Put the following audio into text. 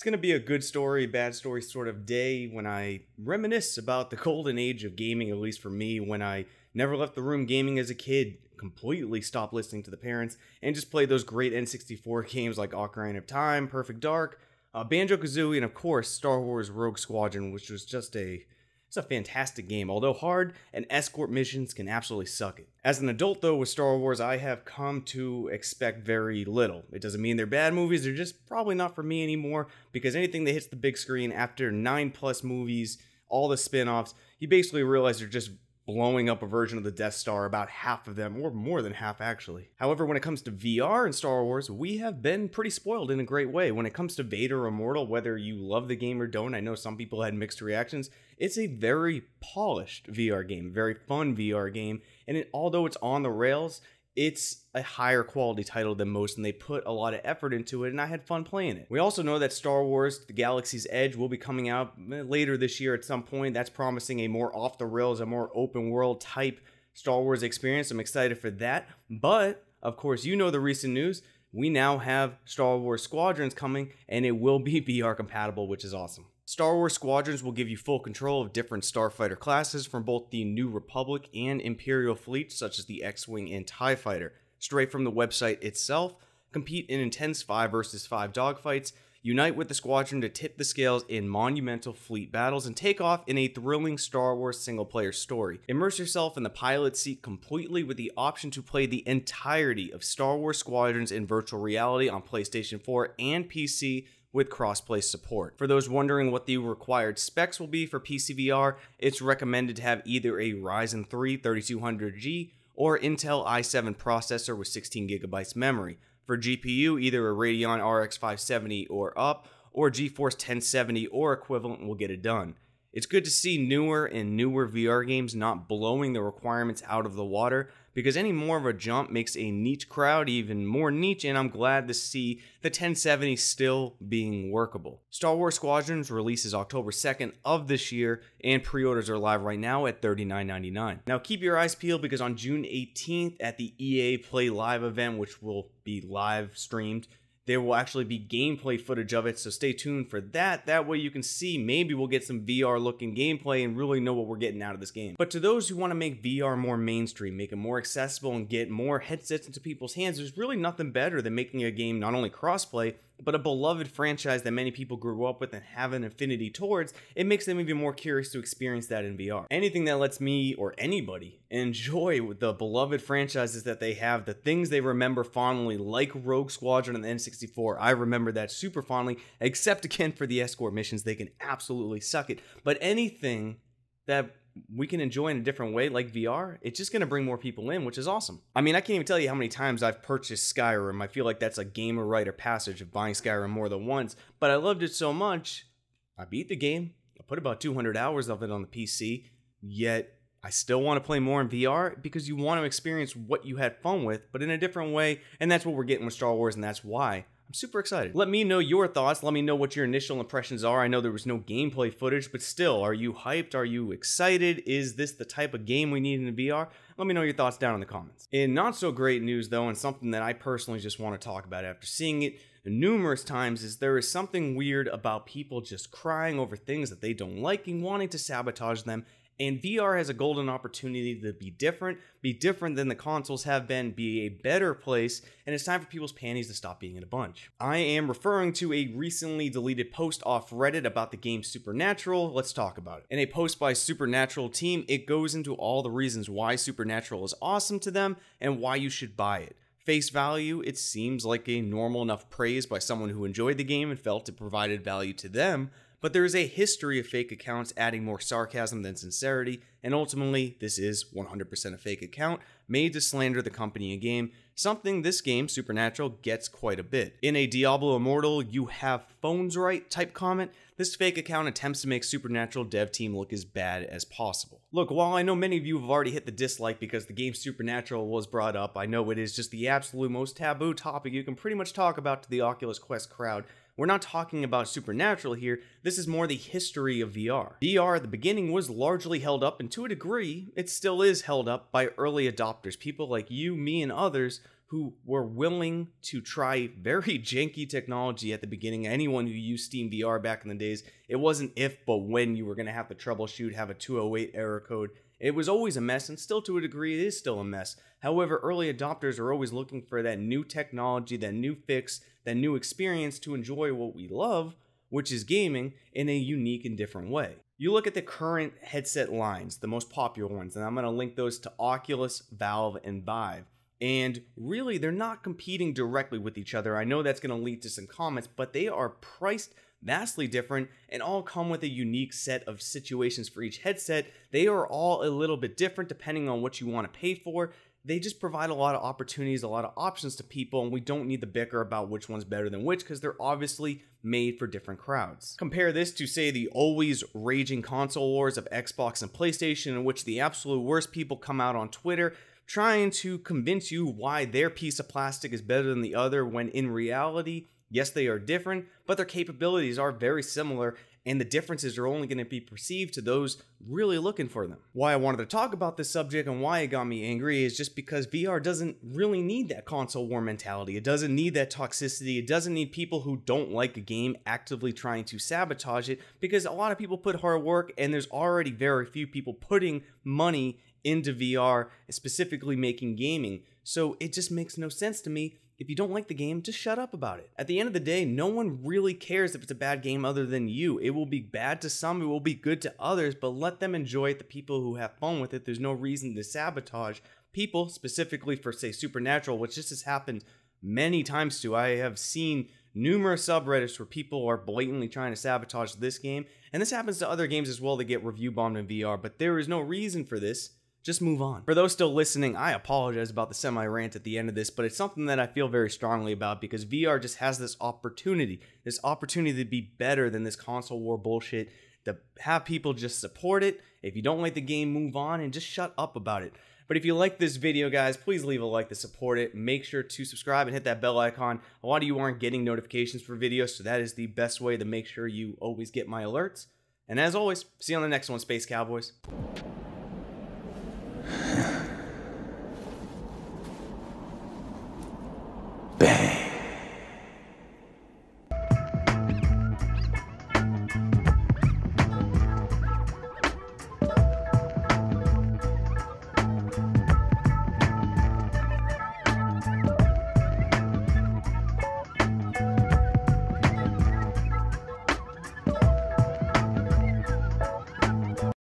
It's going to be a good story, bad story sort of day when I reminisce about the golden age of gaming, at least for me, when I never left the room gaming as a kid, completely stopped listening to the parents, and just played those great N64 games like Ocarina of Time, Perfect Dark, Banjo-Kazooie, and of course Star Wars Rogue Squadron, which was just it's a fantastic game. Although hard, and escort missions can absolutely suck it. As an adult though, with Star Wars, I have come to expect very little. It doesn't mean they're bad movies, they're just probably not for me anymore, because anything that hits the big screen after 9+ movies, all the spin-offs, you basically realize they're just blowing up a version of the Death Star, about half of them, or more than half actually. However, when it comes to VR and Star Wars, we have been pretty spoiled in a great way. When it comes to Vader Immortal, whether you love the game or don't, I know some people had mixed reactions, it's a very polished VR game, very fun VR game, and although it's on the rails, it's a higher quality title than most, and they put a lot of effort into it, and I had fun playing it. We also know that Star Wars The Galaxy's Edge will be coming out later this year at some point. That's promising a more off-the-rails, a more open-world type Star Wars experience. I'm excited for that, but, of course, you know the recent news. We now have Star Wars Squadrons coming, and it will be VR compatible, which is awesome. Star Wars Squadrons will give you full control of different starfighter classes from both the New Republic and Imperial fleets, such as the X-Wing and TIE Fighter. Straight from the website itself, compete in intense 5 versus 5 dogfights, unite with the squadron to tip the scales in monumental fleet battles, and take off in a thrilling Star Wars single-player story. Immerse yourself in the pilot seat completely with the option to play the entirety of Star Wars Squadrons in virtual reality on PlayStation 4 and PC, with crossplay support. For those wondering what the required specs will be for PCVR, it's recommended to have either a Ryzen 3 3200G or Intel i7 processor with 16GB memory. For GPU, either a Radeon RX 570 or up, or GeForce 1070 or equivalent will get it done. It's good to see newer VR games not blowing the requirements out of the water, because any more of a jump makes a niche crowd even more niche, and I'm glad to see the 1070 still being workable. Star Wars Squadrons releases October 2nd of this year, and pre-orders are live right now at $39.99. Now keep your eyes peeled, because on June 18th at the EA Play Live event, which will be live streamed, there will actually be gameplay footage of it, so stay tuned for that. That way you can see, maybe we'll get some VR-looking gameplay and really know what we're getting out of this game. But to those who want to make VR more mainstream, make it more accessible, and get more headsets into people's hands, there's really nothing better than making a game not only crossplay, but a beloved franchise that many people grew up with and have an affinity towards. It makes them even more curious to experience that in VR. Anything that lets me, or anybody, enjoy the beloved franchises that they have, the things they remember fondly, like Rogue Squadron and the N64. I remember that super fondly, except again for the escort missions. They can absolutely suck it. But anything that we can enjoy in a different way, like VR, it's just going to bring more people in, which is awesome. I mean, I can't even tell you how many times I've purchased Skyrim. I feel like that's a gamer rite of passage of buying Skyrim more than once, but I loved it so much, I beat the game. I put about 200 hours of it on the PC, yet I still want to play more in VR, because you want to experience what you had fun with, but in a different way, and that's what we're getting with Star Wars, and that's why I'm super excited. Let me know your thoughts. Let me know what your initial impressions are. I know there was no gameplay footage, but still, are you hyped? Are you excited? Is this the type of game we need in VR? Let me know your thoughts down in the comments. In not so great news though, and something that I personally just want to talk about after seeing it numerous times, is there is something weird about people just crying over things that they don't like and wanting to sabotage them. And VR has a golden opportunity to be different than the consoles have been, be a better place, and it's time for people's panties to stop being in a bunch. I am referring to a recently deleted post off Reddit about the game Supernatural. Let's talk about it. In a post by Supernatural team, it goes into all the reasons why Supernatural is awesome to them and why you should buy it. Face value, it seems like a normal enough praise by someone who enjoyed the game and felt it provided value to them, but there is a history of fake accounts adding more sarcasm than sincerity, and ultimately, this is 100% a fake account made to slander the company and game, something this game, Supernatural, gets quite a bit. In a Diablo Immortal, you have phones right type comment, this fake account attempts to make Supernatural dev team look as bad as possible. Look, while I know many of you have already hit the dislike because the game Supernatural was brought up, I know it is just the absolute most taboo topic you can pretty much talk about to the Oculus Quest crowd. We're not talking about Supernatural here, this is more the history of VR. VR at the beginning was largely held up, and to a degree, it still is held up by early adopters, people like you, me, and others who were willing to try very janky technology at the beginning. Anyone who used Steam VR back in the days, it wasn't if but when you were going to have to troubleshoot, have a 208 error code. It was always a mess, and still to a degree it is still a mess. However, early adopters are always looking for that new technology, that new fix, that new experience to enjoy what we love, which is gaming, in a unique and different way. You look at the current headset lines, the most popular ones, and I'm going to link those to Oculus, Valve, and Vive. And really, they're not competing directly with each other. I know that's going to lead to some comments, but they are priced vastly different and all come with a unique set of situations for each headset. They are all a little bit different depending on what you want to pay for. They just provide a lot of opportunities, a lot of options to people, and we don't need to bicker about which one's better than which because they're obviously made for different crowds. Compare this to, say, the always raging console wars of Xbox and PlayStation, in which the absolute worst people come out on Twitter trying to convince you why their piece of plastic is better than the other, when in reality, yes, they are different, but their capabilities are very similar, and the differences are only going to be perceived to those really looking for them. Why I wanted to talk about this subject and why it got me angry is just because VR doesn't really need that console war mentality. It doesn't need that toxicity. It doesn't need people who don't like a game actively trying to sabotage it, because a lot of people put hard work, and there's already very few people putting money into VR, specifically making gaming. So it just makes no sense to me. If you don't like the game, just shut up about it. At the end of the day, no one really cares if it's a bad game other than you. It will be bad to some, it will be good to others, but let them enjoy it, the people who have fun with it. There's no reason to sabotage people, specifically for, say, Supernatural, which just has happened many times to. I have seen numerous subreddits where people are blatantly trying to sabotage this game, and this happens to other games as well that get review bombed in VR, but there is no reason for this. Just move on. For those still listening, I apologize about the semi-rant at the end of this, but it's something that I feel very strongly about because VR just has this opportunity to be better than this console war bullshit, to have people just support it. If you don't like the game, move on and just shut up about it. But if you like this video, guys, please leave a like to support it. Make sure to subscribe and hit that bell icon. A lot of you aren't getting notifications for videos, so that is the best way to make sure you always get my alerts. And as always, see you on the next one, Space Cowboys.